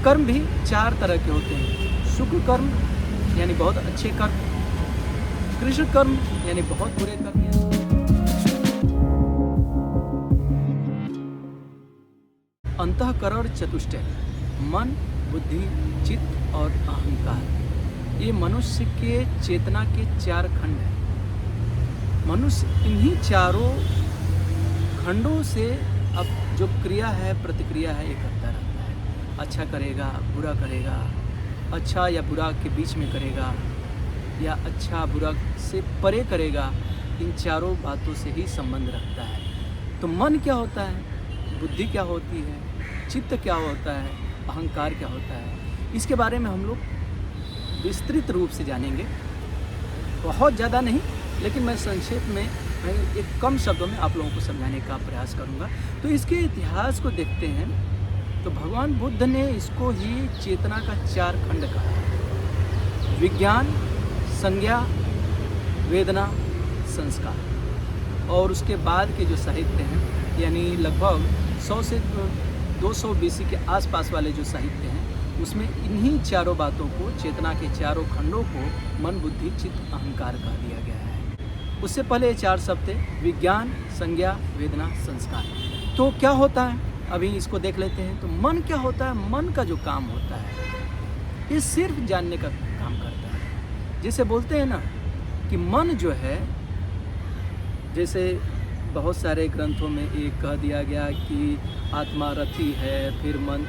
कर्म भी 4 तरह के होते हैं। शुभ कर्म यानी बहुत अच्छे कर्म, कृष्ण कर्म यानी बहुत बुरे कर्म। अंतःकरण चतुष्टय, मन, बुद्धि, चित्त और अहंकार, ये मनुष्य के चेतना के 4 खंड हैं। मनुष्य इन्हीं चारों खंडों से अब जो क्रिया है, प्रतिक्रिया है, ये करता रहता है। अच्छा करेगा, बुरा करेगा, अच्छा या बुरा के बीच में करेगा, या अच्छा बुरा से परे करेगा। इन चारों बातों से ही संबंध रखता है। तो मन क्या होता है, बुद्धि क्या होती है, चित्त क्या होता है, अहंकार क्या होता है, इसके बारे में हम लोग विस्तृत रूप से जानेंगे। बहुत ज़्यादा नहीं, लेकिन मैं संक्षेप में एक कम शब्दों में आप लोगों को समझाने का प्रयास करूंगा। तो इसके इतिहास को देखते हैं तो भगवान बुद्ध ने इसको ही चेतना का 4 खंड कहा। विज्ञान, संज्ञा, वेदना, संस्कार। और उसके बाद के जो साहित्य हैं, यानी लगभग 100 से 200 BC के आसपास वाले जो साहित्य हैं, उसमें इन्हीं चारों बातों को, चेतना के चारों खंडों को मन, बुद्धि, चित्त, अहंकार कह दिया गया है। उससे पहले ये 4 शब्द थे, विज्ञान, संज्ञा, वेदना, संस्कार। तो क्या होता है, अभी इसको देख लेते हैं। तो मन क्या होता है? मन का जो काम होता है, ये सिर्फ जानने का काम करता है। जैसे बोलते हैं ना कि मन जो है, जैसे बहुत सारे ग्रंथों में ये कह दिया गया कि आत्मा रथी है, फिर मन,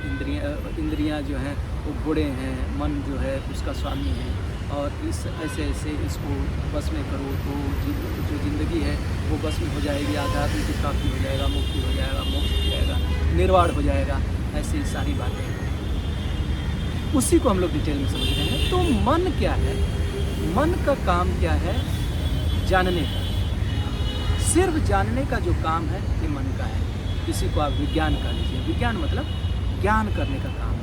इंद्रियां जो हैं वो घोड़े हैं, मन जो है उसका स्वामी है, और इस ऐसे ऐसे इसको बस में करो तो जो ज़िंदगी है वो बस में हो जाएगी, आध्यात्म की प्राप्ति हो जाएगा, मुक्ति हो जाएगा, मोक्ष हो जाएगा, निर्वाण हो जाएगा। ऐसी सारी बातें, उसी को हम लोग डिटेल में समझ रहे हैं। तो मन क्या है? मन का काम क्या है? जानने का, सिर्फ जानने का जो काम है ये मन का है। इसी को आप विज्ञान कह लीजिए। विज्ञान मतलब ज्ञान करने का काम।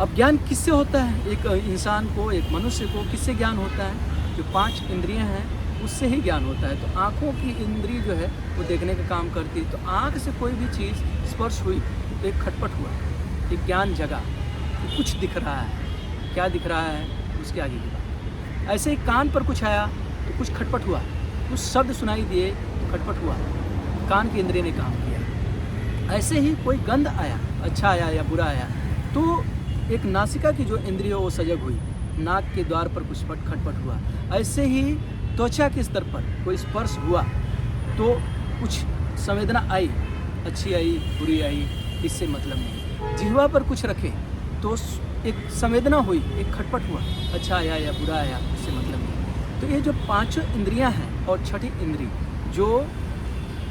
अब ज्ञान किससे होता है? एक इंसान को, एक मनुष्य को किससे ज्ञान होता है? जो 5 इंद्रियां हैं उससे ही ज्ञान होता है। तो आँखों की इंद्रिय जो है वो देखने का काम करती है। तो आँख से कोई भी चीज़ स्पर्श हुई तो एक खटपट हुआ, एक ज्ञान जगा कि कुछ दिख रहा है। क्या दिख रहा है उसके आगे की बात। ऐसे ही कान पर कुछ आया तो कुछ खटपट हुआ, कुछ शब्द सुनाई दिए तो खटपट हुआ, कान की इंद्रिय ने काम किया। ऐसे ही कोई गंध आया, अच्छा आया या बुरा आया, तो एक नासिका की जो इंद्रिय वो सजग हुई, नाक के द्वार पर कुछ खटपट हुआ। ऐसे ही त्वचा के स्तर पर कोई स्पर्श हुआ तो कुछ संवेदना आई, अच्छी आई, बुरी आई, इससे मतलब नहीं। जिह्वा पर कुछ रखे तो एक संवेदना हुई, एक खटपट हुआ, अच्छा आया या बुरा आया, इससे मतलब नहीं। तो ये जो 5 इंद्रियां हैं और छठी इंद्री जो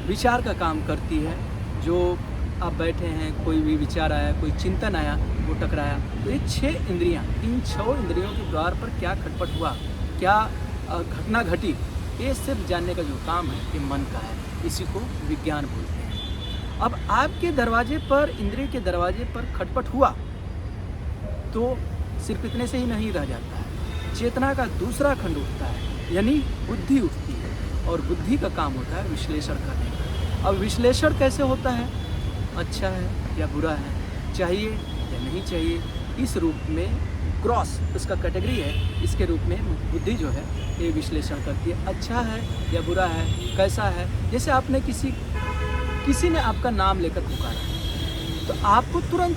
विचार का काम करती है, जो आप बैठे हैं, कोई भी विचार आया, कोई चिंतन आया, वो टकराया, तो ये 6 इंद्रियां, इन 6 इंद्रियों के द्वार पर क्या खटपट हुआ, क्या घटना घटी, ये सिर्फ जानने का जो काम है ये मन का है। इसी को विज्ञान बोलते हैं। अब आपके दरवाजे पर, इंद्रिय के दरवाजे पर खटपट हुआ तो सिर्फ इतने से ही नहीं रह जाता है। चेतना का दूसरा खंड उठता है, यानी बुद्धि उठती है, और बुद्धि का काम होता है विश्लेषण करने का। अब विश्लेषण कैसे होता है? अच्छा है या बुरा है, चाहिए या नहीं चाहिए, इस रूप में क्रॉस इसका कैटेगरी है, इसके रूप में बुद्धि जो है ये विश्लेषण करती है। अच्छा है या बुरा है, कैसा है। जैसे आपने किसी ने आपका नाम लेकर पुकारा तो आपको तुरंत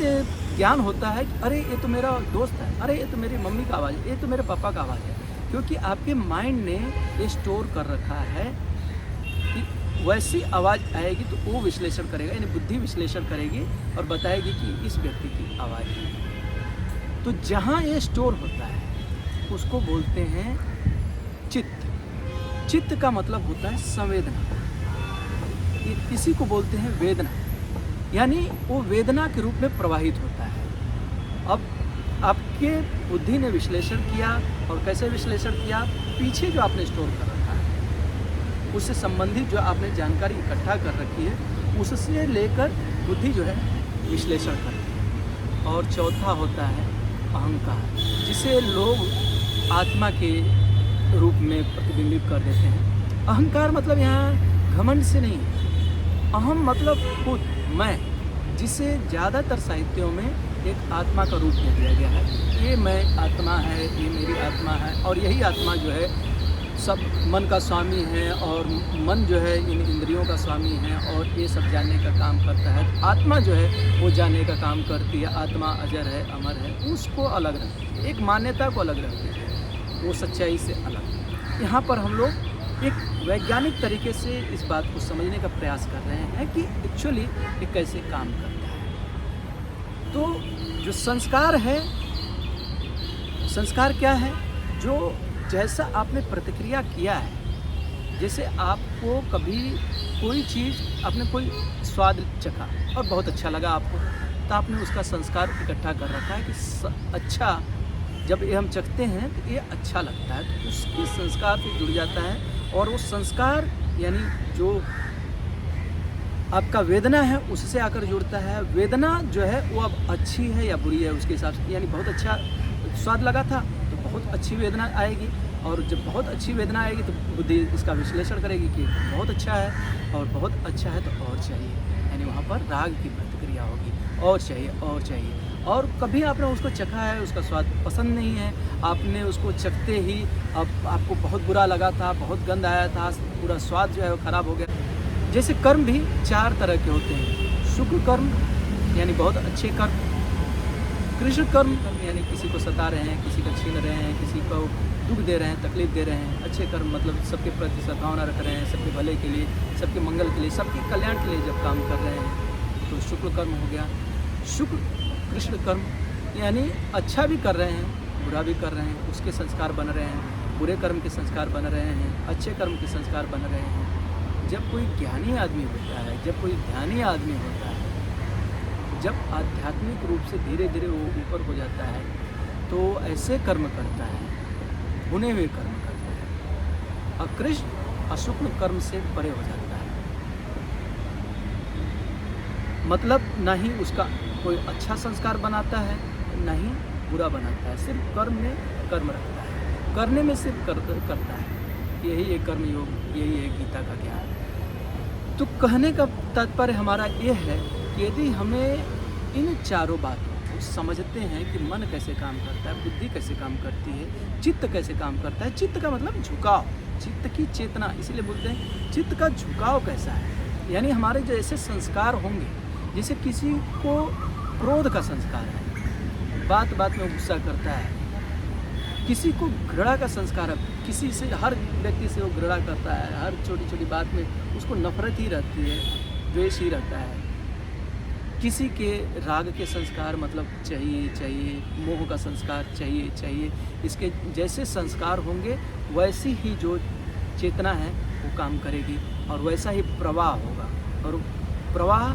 ज्ञान होता है कि अरे ये तो मेरा दोस्त है, अरे ये तो मेरी मम्मी का आवाज़ है, ये तो मेरे पापा का आवाज़ है, क्योंकि आपके माइंड ने ये स्टोर कर रखा है कि वैसी आवाज़ आएगी तो वो विश्लेषण करेगा, यानी बुद्धि विश्लेषण करेगी और बताएगी कि इस व्यक्ति की आवाज़ है। तो जहाँ ये स्टोर होता है उसको बोलते हैं चित्त। चित्त का मतलब होता है संवेदना, इसी को बोलते हैं वेदना, यानी वो वेदना के रूप में प्रवाहित होता है। अब आपके बुद्धि ने विश्लेषण किया, और कैसे विश्लेषण किया? पीछे जो आपने स्टोर कर रखा है, उससे संबंधित जो आपने जानकारी इकट्ठा कर रखी है, उससे लेकर बुद्धि जो है विश्लेषण करती है। और चौथा होता है अहंकार, जिसे लोग आत्मा के रूप में प्रतिबिंबित कर देते हैं। अहंकार मतलब यहाँ घमंड से नहीं, अहम मतलब खुद, मैं, जिसे ज़्यादातर साहित्यों में एक आत्मा का रूप में दिया गया है। ये मैं आत्मा है, ये मेरी आत्मा है, और यही आत्मा जो है सब मन का स्वामी है, और मन जो है इन इंद्रियों का स्वामी है, और ये सब जानने का काम करता है। आत्मा जो है वो जानने का काम करती है। आत्मा अजर है, अमर है, उसको अलग रखते हैं, एक मान्यता को अलग रखते हैं, वो सच्चाई से अलग। यहाँ पर हम लोग एक वैज्ञानिक तरीके से इस बात को समझने का प्रयास कर रहे हैं कि एक्चुअली ये कैसे काम करता है। तो जो संस्कार है, संस्कार क्या है? जो जैसा आपने प्रतिक्रिया किया है, जैसे आपको कभी कोई चीज़, आपने कोई स्वाद चखा और बहुत अच्छा लगा आपको, तो आपने उसका संस्कार इकट्ठा कर रखा है कि अच्छा, जब ये हम चखते हैं तो ये अच्छा लगता है, तो उसके संस्कार से जुड़ जाता है। और वो संस्कार यानी जो आपका वेदना है उससे आकर जुड़ता है। वेदना जो है वो अब अच्छी है या बुरी है उसके हिसाब से, यानी बहुत अच्छा स्वाद लगा था तो बहुत अच्छी वेदना आएगी, और जब बहुत अच्छी वेदना आएगी तो बुद्धि इसका विश्लेषण करेगी कि बहुत अच्छा है, और बहुत अच्छा है तो और चाहिए, यानी वहाँ पर राग की प्रतिक्रिया होगी, और चाहिए और चाहिए। और कभी आपने उसको चखा है, उसका स्वाद पसंद नहीं है, आपने उसको चखते ही अब आपको बहुत बुरा लगा था, बहुत गंध आया था, पूरा स्वाद जो है वो ख़राब हो गया। जैसे कर्म भी 4 तरह के होते हैं। शुक्र कर्म यानी बहुत अच्छे कर्म, कृष्ण कर्म यानी किसी को सता रहे हैं, किसी को छीन रहे हैं, किसी को दुख दे रहे हैं, तकलीफ दे रहे हैं। अच्छे कर्म मतलब सबके प्रति सद्भावना रख रहे हैं, सबके भले के लिए, सबके मंगल के लिए, सबके कल्याण के लिए जब काम कर रहे हैं, तो शुक्र कर्म हो गया। शुक्र कृष्ण कर्म यानी अच्छा भी कर रहे हैं, बुरा भी कर रहे हैं, उसके संस्कार बन रहे हैं, बुरे कर्म के संस्कार बन रहे हैं, अच्छे कर्म के संस्कार बन रहे हैं। जब कोई ज्ञानी आदमी होता है, जब कोई ध्यानी आदमी होता है, जब आध्यात्मिक रूप से धीरे धीरे वो ऊपर हो जाता है, तो ऐसे कर्म करता है, भुने हुए कर्म करता है, और कृष्ण अशुक्ल कर्म से परे हो जाता है। मतलब ना ही उसका कोई अच्छा संस्कार बनाता है, ना ही बुरा बनाता है, सिर्फ कर्म में कर्म रखता है, करने में सिर्फ करता है। यही है कर्म योग, यही है गीता का ज्ञान। तो कहने का तात्पर्य हमारा ये है कि यदि हमें इन चारों बातों को समझते हैं कि मन कैसे काम करता है, बुद्धि कैसे काम करती है, चित्त कैसे काम करता है। चित्त का मतलब झुकाव, चित्त की चेतना, इसीलिए बोलते हैं चित्त का झुकाव कैसा है। यानी हमारे जैसे संस्कार होंगे, जैसे किसी को क्रोध का संस्कार है, बात बात में गुस्सा करता है, किसी को घृणा का संस्कार है, किसी से, हर व्यक्ति से वो घृणा करता है, हर छोटी छोटी बात में उसको नफरत ही रहती है, द्वेष ही रहता है। किसी के राग के संस्कार मतलब चाहिए चाहिए, मोह का संस्कार चाहिए चाहिए। इसके जैसे संस्कार होंगे वैसी ही जो चेतना है वो काम करेगी, और वैसा ही प्रवाह होगा, और प्रवाह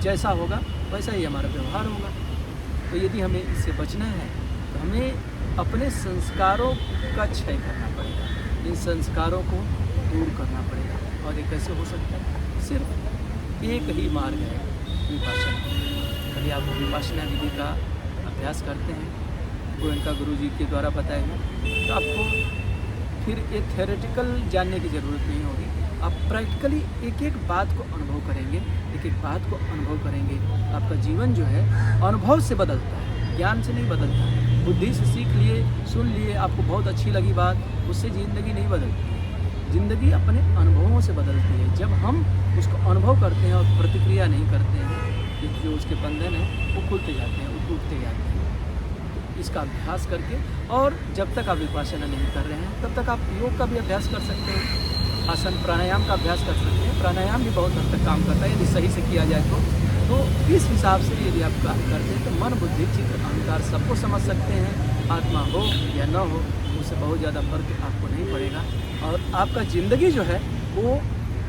जैसा होगा वैसा ही हमारा व्यवहार होगा। तो यदि हमें इससे बचना है तो हमें अपने संस्कारों का क्षय करना पड़ेगा, इन संस्कारों को दूर करना पड़ेगा। और ये कैसे हो सकता है? सिर्फ एक ही मार्ग है, विपासना। कभी आप विपासना विधि का अभ्यास करते हैं, गोयनका गुरुजी के द्वारा बताए हुए, तो आपको फिर ये थ्योरेटिकल जानने की ज़रूरत नहीं होगी। आप प्रैक्टिकली एक एक बात को अनुभव करेंगे, एक एक बात को अनुभव करेंगे। आपका जीवन जो है अनुभव से बदलता है, ज्ञान से नहीं बदलता है। बुद्धि से सीख लिए, सुन लिए, आपको बहुत अच्छी लगी बात, उससे ज़िंदगी नहीं बदलती है। ज़िंदगी अपने अनुभवों से बदलती है। जब हम उसको अनुभव करते हैं और प्रतिक्रिया नहीं करते हैं, जो उसके बंधन हैं वो खुलते जाते हैं, वो टूटते जाते हैं। तो इसका अभ्यास करके, और जब तक आप विपासना नहीं कर रहे हैं तब तक आप योग का भी अभ्यास कर सकते हैं, आसन प्राणायाम का अभ्यास कर सकते हैं। प्राणायाम भी बहुत हद तक काम करता है यदि सही से किया जाए तो इस हिसाब से यदि आप काम करते हैं तो मन, बुद्धि, चित्त, अहंकार सबको समझ सकते हैं। आत्मा हो या न हो उससे बहुत ज़्यादा फर्क आपको नहीं पड़ेगा, और आपका ज़िंदगी जो है वो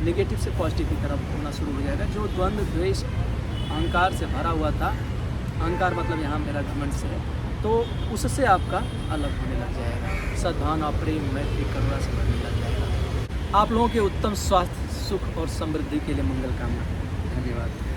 नेगेटिव से पॉजिटिव की तरफ होना शुरू हो जाएगा। जो द्वंद्व, द्वेष, अहंकार से भरा हुआ था, अहंकार मतलब यहाँ मेरा घमंड से है, तो उससे आपका अलग होने लग जाएगा। सद्भावना, प्रेम, मैत्री, करुणा से भरने लग जाएगा। आप लोगों के उत्तम स्वास्थ्य, सुख और समृद्धि के लिए मंगल कामना। धन्यवाद।